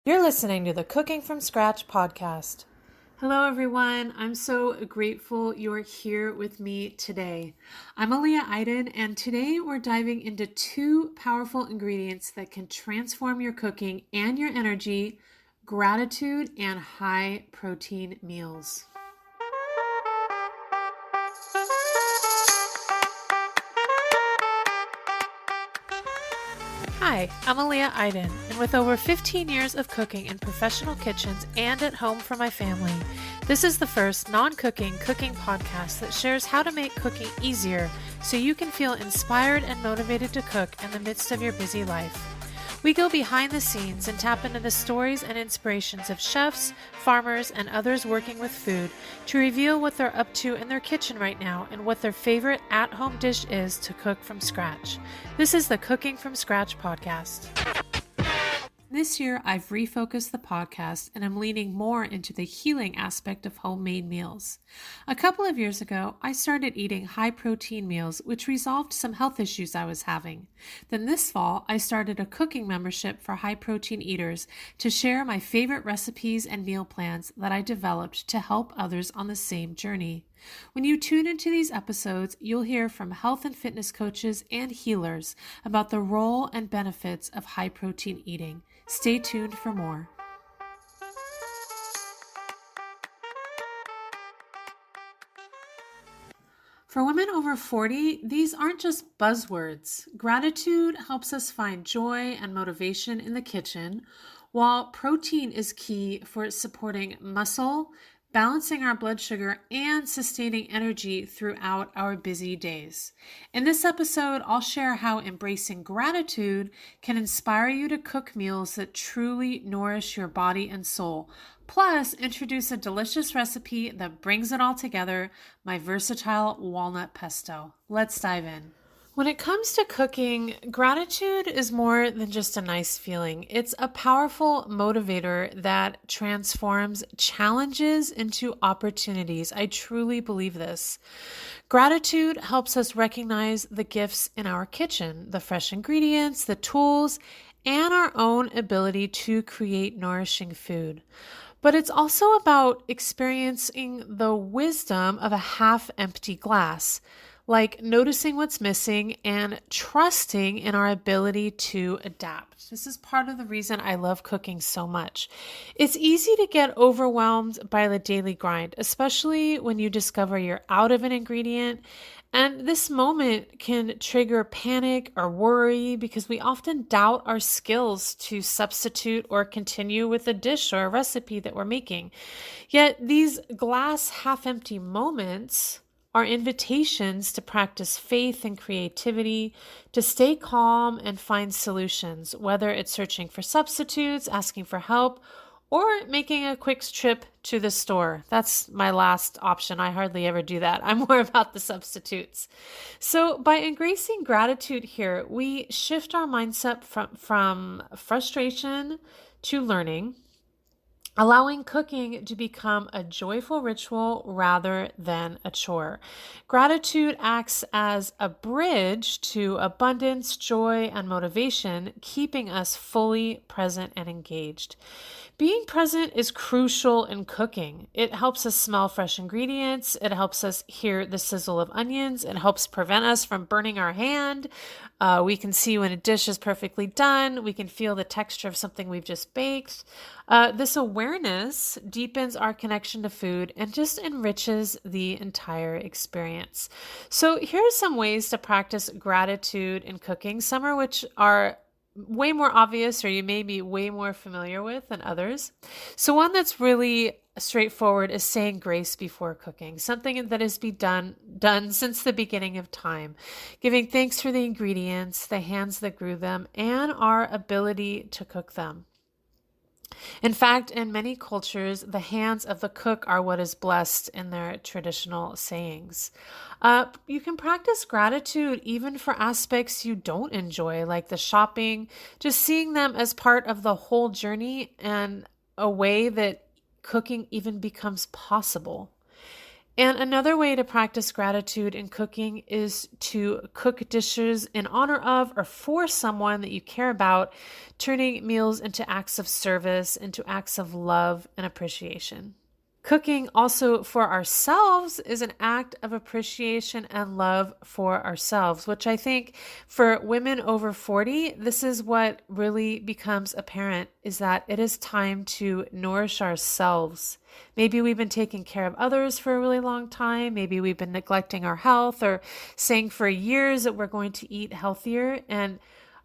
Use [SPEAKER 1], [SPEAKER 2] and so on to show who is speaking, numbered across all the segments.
[SPEAKER 1] You're listening to the Cooking from Scratch podcast. Hello, everyone. I'm so grateful you're here with me today. I'm Aliye Aydin, and today we're diving into two powerful ingredients that can transform your cooking and your energy: gratitude and high protein meals. Hi, I'm Aliye Aydin, and with over 15 years of cooking in professional kitchens and at home for my family, this is the first non-cooking cooking podcast that shares how to make cooking easier so you can feel inspired and motivated to cook in the midst of your busy life. We go behind the scenes and tap into the stories and inspirations of chefs, farmers, and others working with food to reveal what they're up to in their kitchen right now and what their favorite at-home dish is to cook from scratch. This is the Cooking from Scratch podcast. This year, I've refocused the podcast and I'm leaning more into the healing aspect of homemade meals. A couple of years ago, I started eating high-protein meals, which resolved some health issues I was having. Then this fall, I started a cooking membership for high-protein eaters to share my favorite recipes and meal plans that I developed to help others on the same journey. When you tune into these episodes, you'll hear from health and fitness coaches and healers about the role and benefits of high-protein eating. Stay tuned for more. For women over 40, these aren't just buzzwords. Gratitude helps us find joy and motivation in the kitchen, while protein is key for supporting muscle, balancing our blood sugar, and sustaining energy throughout our busy days. In this episode, I'll share how embracing gratitude can inspire you to cook meals that truly nourish your body and soul. Plus, introduce a delicious recipe that brings it all together, my versatile walnut pesto. Let's dive in. When it comes to cooking, gratitude is more than just a nice feeling. It's a powerful motivator that transforms challenges into opportunities. I truly believe this. Gratitude helps us recognize the gifts in our kitchen, the fresh ingredients, the tools, and our own ability to create nourishing food. But it's also about experiencing the wisdom of a half-empty glass, like noticing what's missing and trusting in our ability to adapt. This is part of the reason I love cooking so much. It's easy to get overwhelmed by the daily grind, especially when you discover you're out of an ingredient. And this moment can trigger panic or worry because we often doubt our skills to substitute or continue with a dish or a recipe that we're making. Yet these glass half-empty moments are invitations to practice faith and creativity, to stay calm and find solutions, whether it's searching for substitutes, asking for help, or making a quick trip to the store. That's my last option. I hardly ever do that. I'm more about the substitutes. So by embracing gratitude here, we shift our mindset from frustration to learning, allowing cooking to become a joyful ritual rather than a chore. Gratitude acts as a bridge to abundance, joy, and motivation, keeping us fully present and engaged. Being present is crucial in cooking. It helps us smell fresh ingredients. It helps us hear the sizzle of onions. It helps prevent us from burning our hand. We can see when a dish is perfectly done. We can feel the texture of something we've just baked. This awareness deepens our connection to food and just enriches the entire experience. So here are some ways to practice gratitude in cooking. Some are which are way more obvious or you may be way more familiar with than others. So one that's really straightforward is saying grace before cooking, something that has been done since the beginning of time, giving thanks for the ingredients, the hands that grew them, and our ability to cook them. In fact, in many cultures, the hands of the cook are what is blessed in their traditional sayings. You can practice gratitude even for aspects you don't enjoy, like the shopping, just seeing them as part of the whole journey and a way that cooking even becomes possible. And another way to practice gratitude in cooking is to cook dishes in honor of or for someone that you care about, turning meals into acts of service, into acts of love and appreciation. Cooking also for ourselves is an act of appreciation and love for ourselves, which I think for women over 40, this is what really becomes apparent is that it is time to nourish ourselves. Maybe we've been taking care of others for a really long time. Maybe we've been neglecting our health or saying for years that we're going to eat healthier. And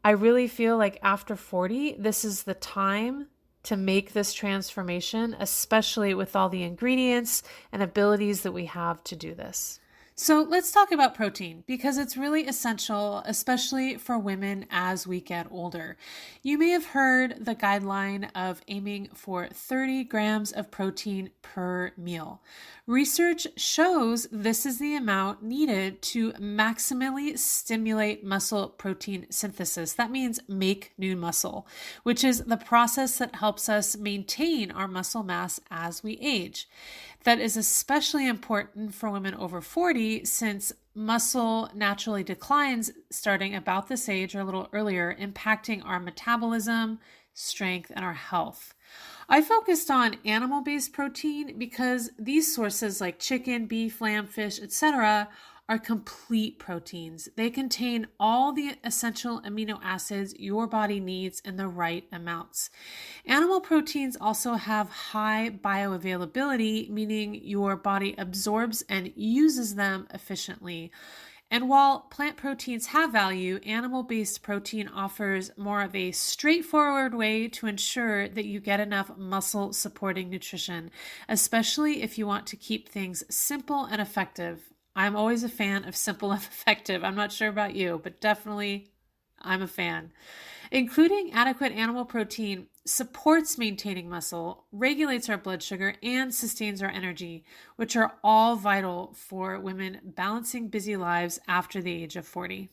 [SPEAKER 1] I really feel like after 40, this is the time to make this transformation, especially with all the ingredients and abilities that we have to do this. So let's talk about protein because it's really essential, especially for women as we get older. You may have heard the guideline of aiming for 30 grams of protein per meal. Research shows this is the amount needed to maximally stimulate muscle protein synthesis. That means make new muscle, which is the process that helps us maintain our muscle mass as we age. That is especially important for women over 40 since muscle naturally declines starting about this age or a little earlier, impacting our metabolism, strength, and our health. I focused on animal-based protein because these sources like chicken, beef, lamb, fish, etc. are complete proteins. They contain all the essential amino acids your body needs in the right amounts. Animal proteins also have high bioavailability, meaning your body absorbs and uses them efficiently. And while plant proteins have value, animal-based protein offers more of a straightforward way to ensure that you get enough muscle-supporting nutrition, especially if you want to keep things simple and effective. I'm always a fan of simple and effective. I'm not sure about you, but definitely I'm a fan. Including adequate animal protein supports maintaining muscle, regulates our blood sugar, and sustains our energy, which are all vital for women balancing busy lives after the age of 40.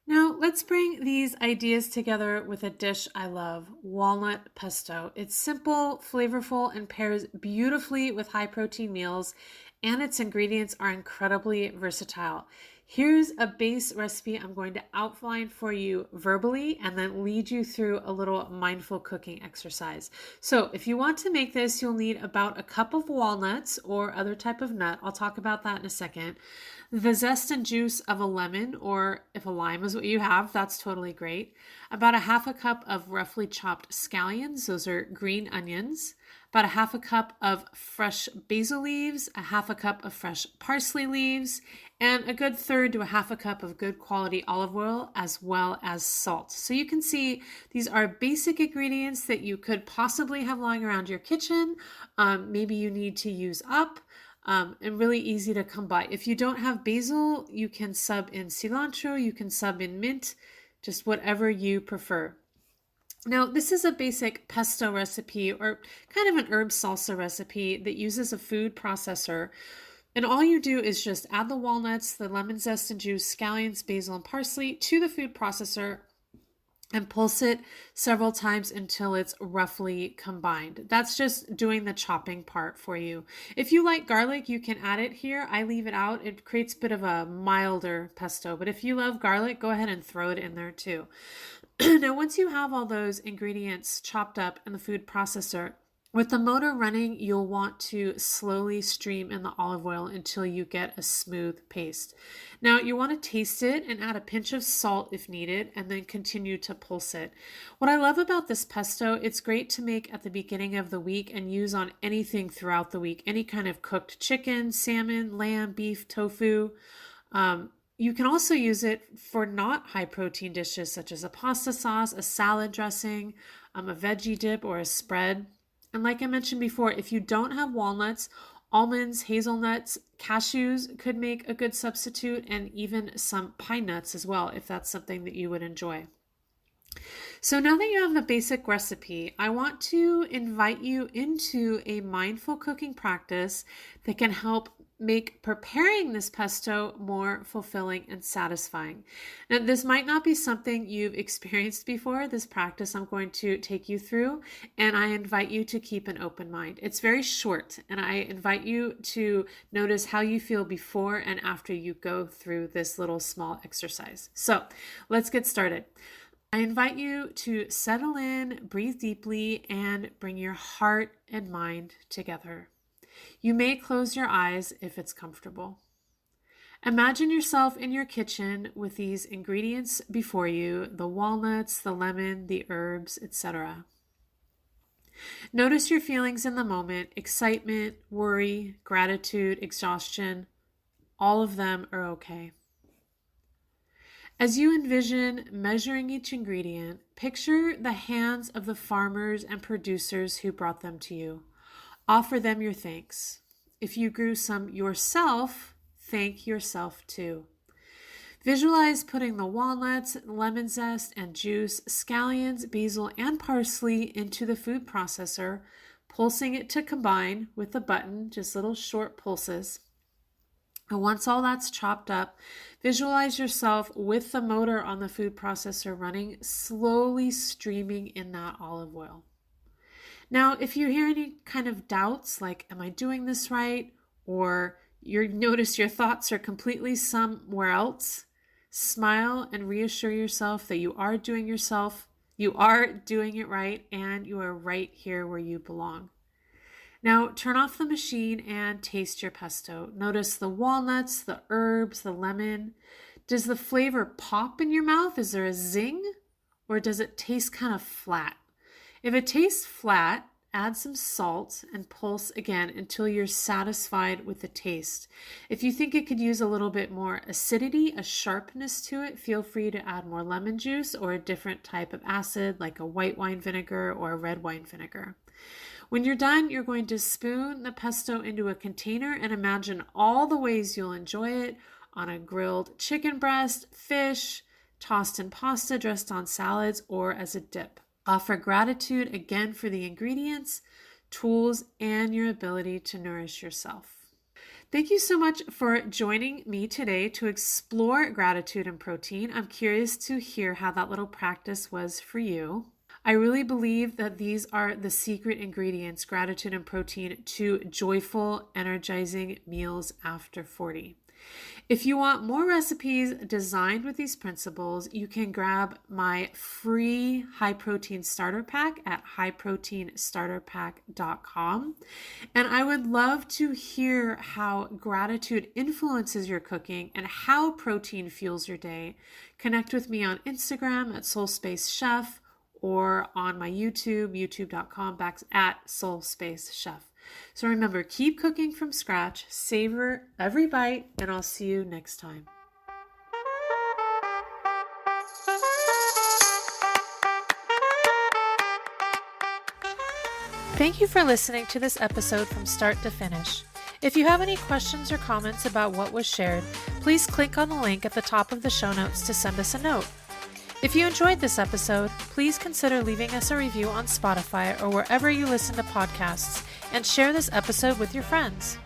[SPEAKER 1] Now, let's bring these ideas together with a dish I love, walnut pesto. It's simple, flavorful, and pairs beautifully with high protein meals, and its ingredients are incredibly versatile. Here's a base recipe I'm going to outline for you verbally and then lead you through a little mindful cooking exercise. So if you want to make this, you'll need about a cup of walnuts or other type of nut. I'll talk about that in a second. The zest and juice of a lemon, or if a lime is what you have, that's totally great. About a half a cup of roughly chopped scallions, those are green onions. About a half a cup of fresh basil leaves, a half a cup of fresh parsley leaves, and a good third to a half a cup of good quality olive oil, as well as salt. So you can see these are basic ingredients that you could possibly have lying around your kitchen. Maybe you need to use up. And really easy to come by. If you don't have basil, you can sub in cilantro, you can sub in mint, just whatever you prefer. Now, this is a basic pesto recipe or kind of an herb salsa recipe that uses a food processor. And all you do is just add the walnuts, the lemon zest and juice, scallions, basil, and parsley to the food processor and pulse it several times until it's roughly combined. That's just doing the chopping part for you. If you like garlic, you can add it here. I leave it out. It creates a bit of a milder pesto, but if you love garlic, go ahead and throw it in there too. Now, once you have all those ingredients chopped up in the food processor, with the motor running, you'll want to slowly stream in the olive oil until you get a smooth paste. Now, you want to taste it and add a pinch of salt if needed, and then continue to pulse it. What I love about this pesto, it's great to make at the beginning of the week and use on anything throughout the week, any kind of cooked chicken, salmon, lamb, beef, tofu. You can also use it for not high protein dishes such as a pasta sauce, a salad dressing, a veggie dip, or a spread. And like I mentioned before, if you don't have walnuts, almonds, hazelnuts, cashews could make a good substitute, and even some pine nuts as well, if that's something that you would enjoy. So now that you have the basic recipe, I want to invite you into a mindful cooking practice that can help make preparing this pesto more fulfilling and satisfying. Now, this might not be something you've experienced before, this practice I'm going to take you through, and I invite you to keep an open mind. It's very short, and I invite you to notice how you feel before and after you go through this little small exercise. So let's get started. I invite you to settle in, breathe deeply, and bring your heart and mind together. You may close your eyes if it's comfortable. Imagine yourself in your kitchen with these ingredients before you, the walnuts, the lemon, the herbs, etc. Notice your feelings in the moment: excitement, worry, gratitude, exhaustion. All of them are okay. As you envision measuring each ingredient, picture the hands of the farmers and producers who brought them to you. Offer them your thanks. If you grew some yourself, thank yourself too. Visualize putting the walnuts, lemon zest and juice, scallions, basil, and parsley into the food processor, pulsing it to combine with the button, just little short pulses. And once all that's chopped up, visualize yourself with the motor on the food processor running, slowly streaming in that olive oil. Now, if you hear any kind of doubts, like, am I doing this right? Or you notice your thoughts are completely somewhere else, smile and reassure yourself that you are doing it right, and you are right here where you belong. Now, turn off the machine and taste your pesto. Notice the walnuts, the herbs, the lemon. Does the flavor pop in your mouth? Is there a zing? Or does it taste kind of flat? If it tastes flat, add some salt and pulse again until you're satisfied with the taste. If you think it could use a little bit more acidity, a sharpness to it, feel free to add more lemon juice or a different type of acid like a white wine vinegar or a red wine vinegar. When you're done, you're going to spoon the pesto into a container and imagine all the ways you'll enjoy it: on a grilled chicken breast, fish, tossed in pasta, dressed on salads, or as a dip. Offer gratitude again for the ingredients, tools, and your ability to nourish yourself. Thank you so much for joining me today to explore gratitude and protein. I'm curious to hear how that little practice was for you. I really believe that these are the secret ingredients, gratitude and protein, to joyful, energizing meals after 40. If you want more recipes designed with these principles, you can grab my free high protein starter pack at highproteinstarterpack.com. And I would love to hear how gratitude influences your cooking and how protein fuels your day. Connect with me on Instagram at soulspacechef or on my youtube.com/soulspacechef. So remember, keep cooking from scratch, savor every bite, and I'll see you next time. Thank you for listening to this episode from start to finish. If you have any questions or comments about what was shared, please click on the link at the top of the show notes to send us a note. If you enjoyed this episode, please consider leaving us a review on Spotify or wherever you listen to podcasts, and share this episode with your friends.